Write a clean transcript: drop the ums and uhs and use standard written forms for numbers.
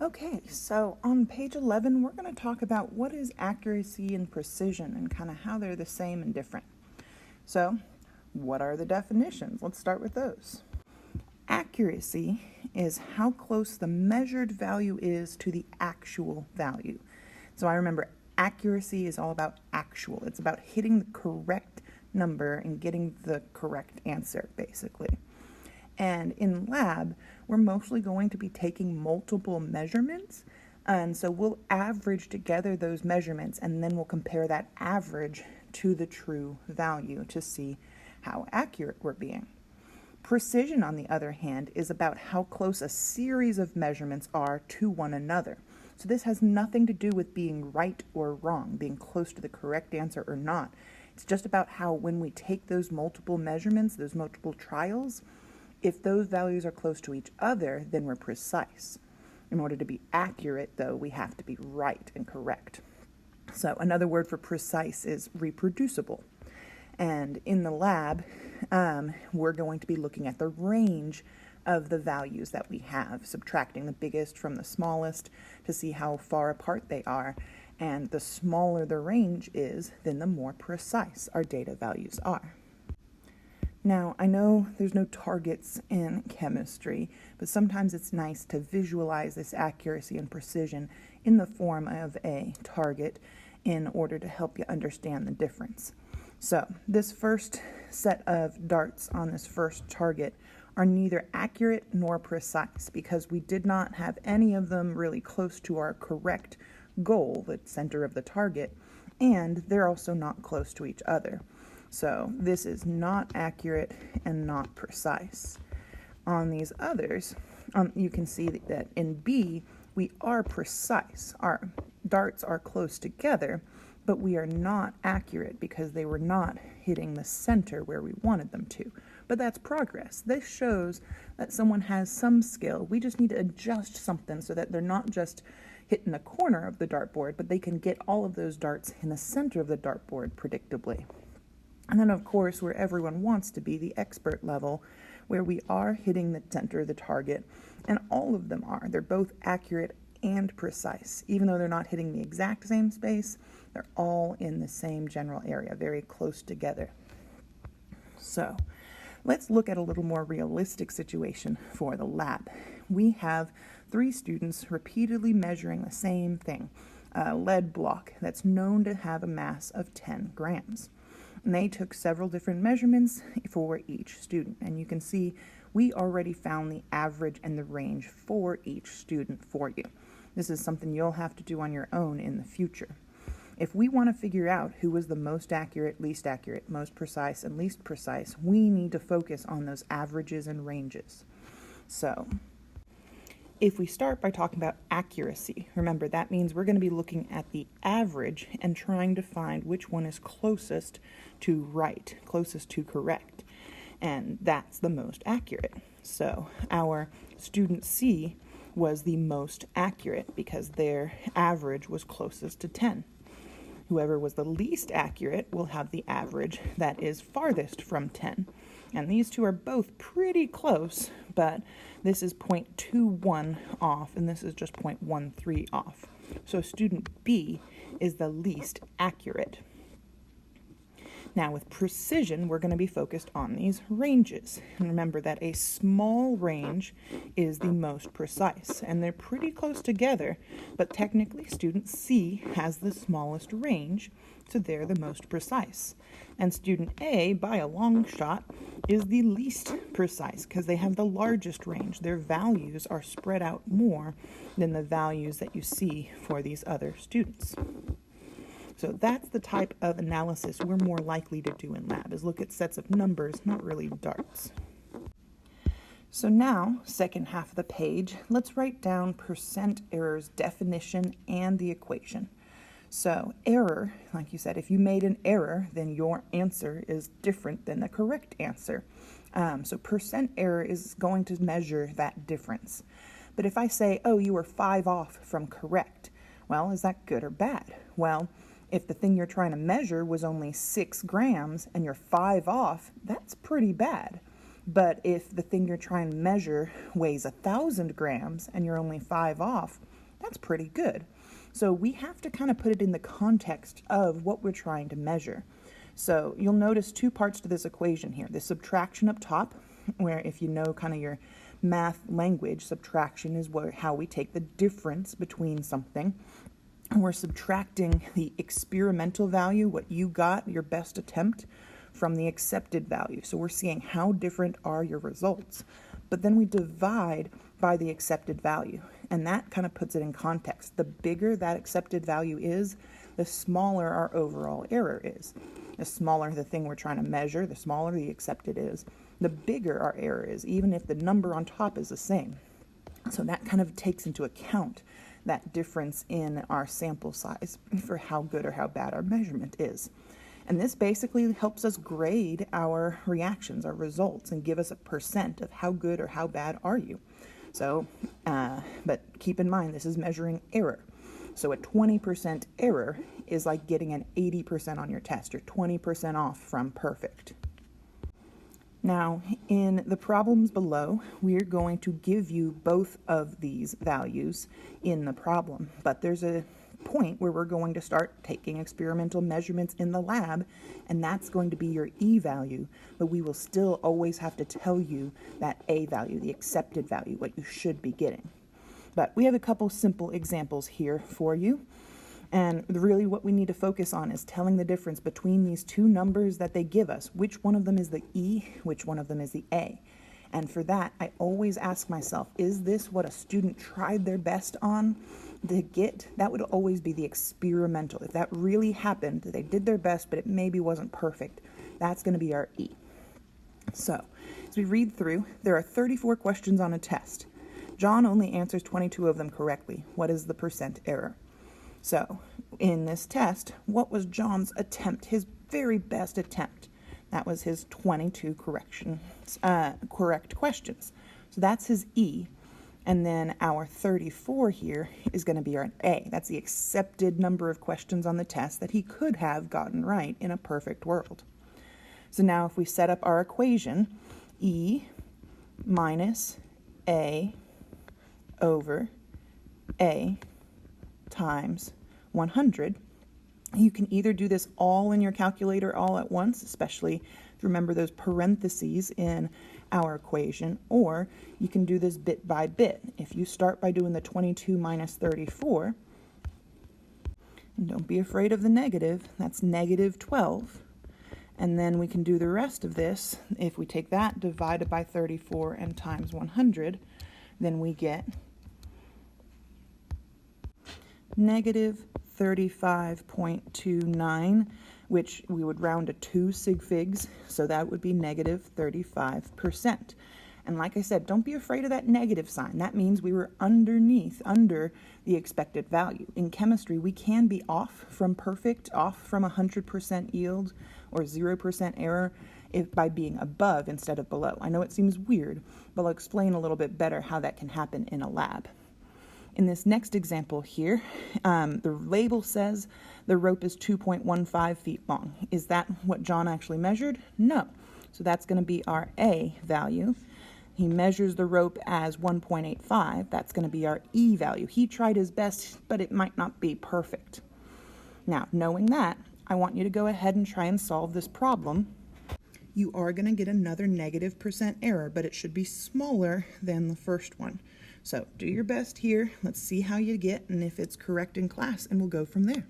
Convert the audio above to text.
Okay, so on page 11, we're going to talk about what is accuracy and precision and kind of how they're the same and different. So, what are the definitions? Let's start with those. Accuracy is how close the measured value is to the actual value. So I remember accuracy is all about actual. It's about hitting the correct number and getting the correct answer, basically. And in lab, we're mostly going to be taking multiple measurements. And so we'll average together those measurements and then we'll compare that average to the true value to see how accurate we're being. Precision, on the other hand, is about how close a series of measurements are to one another. So this has nothing to do with being right or wrong, being close to the correct answer or not. It's just about how when we take those multiple measurements, those multiple trials, if those values are close to each other, then we're precise. In order to be accurate, though, we have to be right and correct. So another word for precise is reproducible. And in the lab, we're going to be looking at the range of the values that we have, subtracting the biggest from the smallest to see how far apart they are. And the smaller the range is, then the more precise our data values are. Now, I know there's no targets in chemistry, but sometimes it's nice to visualize this accuracy and precision in the form of a target in order to help you understand the difference. So, this first set of darts on this first target are neither accurate nor precise because we did not have any of them really close to our correct goal, the center of the target, and they're also not close to each other. So this is not accurate and not precise. On these others, you can see that in B, we are precise. Our darts are close together, but we are not accurate because they were not hitting the center where we wanted them to. But that's progress. This shows that someone has some skill. We just need to adjust something so that they're not just hitting the corner of the dartboard, but they can get all of those darts in the center of the dartboard predictably. And then, of course, where everyone wants to be, the expert level, where we are hitting the center of the target, and all of them are. They're both accurate and precise. Even though they're not hitting the exact same space, they're all in the same general area, very close together. So, let's look at a little more realistic situation for the lab. We have 3 students repeatedly measuring the same thing, a lead block that's known to have a mass of 10 grams. And they took several different measurements for each student. And you can see we already found the average and the range for each student for you. This is something you'll have to do on your own in the future. If we want to figure out who was the most accurate, most precise, and least precise, we need to focus on those averages and ranges. So, if we start by talking about accuracy, remember that means we're going to be looking at the average and trying to find which one is closest to right, closest to correct. And that's the most accurate. So our student C was the most accurate because their average was closest to 10. Whoever was the least accurate will have the average that is farthest from 10. And these two are both pretty close, but this is 0.21 off, and this is just 0.13 off. So student B is the least accurate. Now with precision, we're going to be focused on these ranges. And remember that a small range is the most precise, and they're pretty close together, but technically student C has the smallest range, so they're the most precise. And student A, by a long shot, is the least precise because they have the largest range. Their values are spread out more than the values that you see for these other students. So that's the type of analysis we're more likely to do in lab, is look at sets of numbers, not really darts. So now, second half of the page, let's write down percent error's definition and the equation. So error, like you said, if you made an error, then your answer is different than the correct answer. So percent error is going to measure that difference. But if I say, oh, you were 5 off from correct, well, is that good or bad? Well, if the thing you're trying to measure was only 6 grams and you're 5 off, that's pretty bad. But if the thing you're trying to measure weighs 1,000 grams and you're only 5 off, that's pretty good. So we have to kind of put it in the context of what we're trying to measure. So you'll notice two parts to this equation here. The subtraction up top, where if you know kind of your math language, subtraction is how we take the difference between something. And we're subtracting the experimental value, what you got, your best attempt, from the accepted value. So we're seeing how different are your results. But then we divide by the accepted value. And that kind of puts it in context. The bigger that accepted value is, the smaller our overall error is. The smaller the thing we're trying to measure, the smaller the accepted is, the bigger our error is, even if the number on top is the same. So that kind of takes into account that difference in our sample size for how good or how bad our measurement is. And this basically helps us grade our reactions, our results, and give us a percent of how good or how bad are you. So, but keep in mind, this is measuring error. So a 20% error is like getting an 80% on your test. You're 20% off from perfect. Now, in the problems below, we're going to give you both of these values in the problem, but there's a point where we're going to start taking experimental measurements in the lab, and that's going to be your E value, but we will still always have to tell you that A value, the accepted value, what you should be getting. But we have a couple simple examples here for you, and really what we need to focus on is telling the difference between these two numbers that they give us. Which one of them is the E, which one of them is the A? And for that, I always ask myself, is this what a student tried their best on to get? That would always be the experimental. If that really happened, they did their best, but it maybe wasn't perfect, that's going to be our E. So, as we read through, there are 34 questions on a test. John only answers 22 of them correctly. What is the percent error? So, in this test, what was John's attempt, his very best attempt? That was his 22 correct questions. So that's his E. And then our 34 here is going to be our A. That's the accepted number of questions on the test that he could have gotten right in a perfect world. So now if we set up our equation, E minus A over A times 100, you can either do this all in your calculator all at once, especially remember those parentheses in our equation, or you can do this bit by bit. If you start by doing the 22 minus 34, and don't be afraid of the negative, that's negative 12. And then we can do the rest of this. If we take that divided by 34 and times 100, then we get negative 35.29, which we would round to 2 sig figs, so that would be negative 35%. And like I said, don't be afraid of that negative sign. That means we were under the expected value. In chemistry, we can be off from perfect, off from 100% yield or 0% error by being above instead of below. I know it seems weird, but I'll explain a little bit better how that can happen in a lab. In this next example here, the label says the rope is 2.15 feet long. Is that what John actually measured? No. So that's going to be our A value. He measures the rope as 1.85. That's going to be our E value. He tried his best, but it might not be perfect. Now, knowing that, I want you to go ahead and try and solve this problem. You are going to get another negative percent error, but it should be smaller than the first one. So do your best here. Let's see how you get and if it's correct in class, and we'll go from there.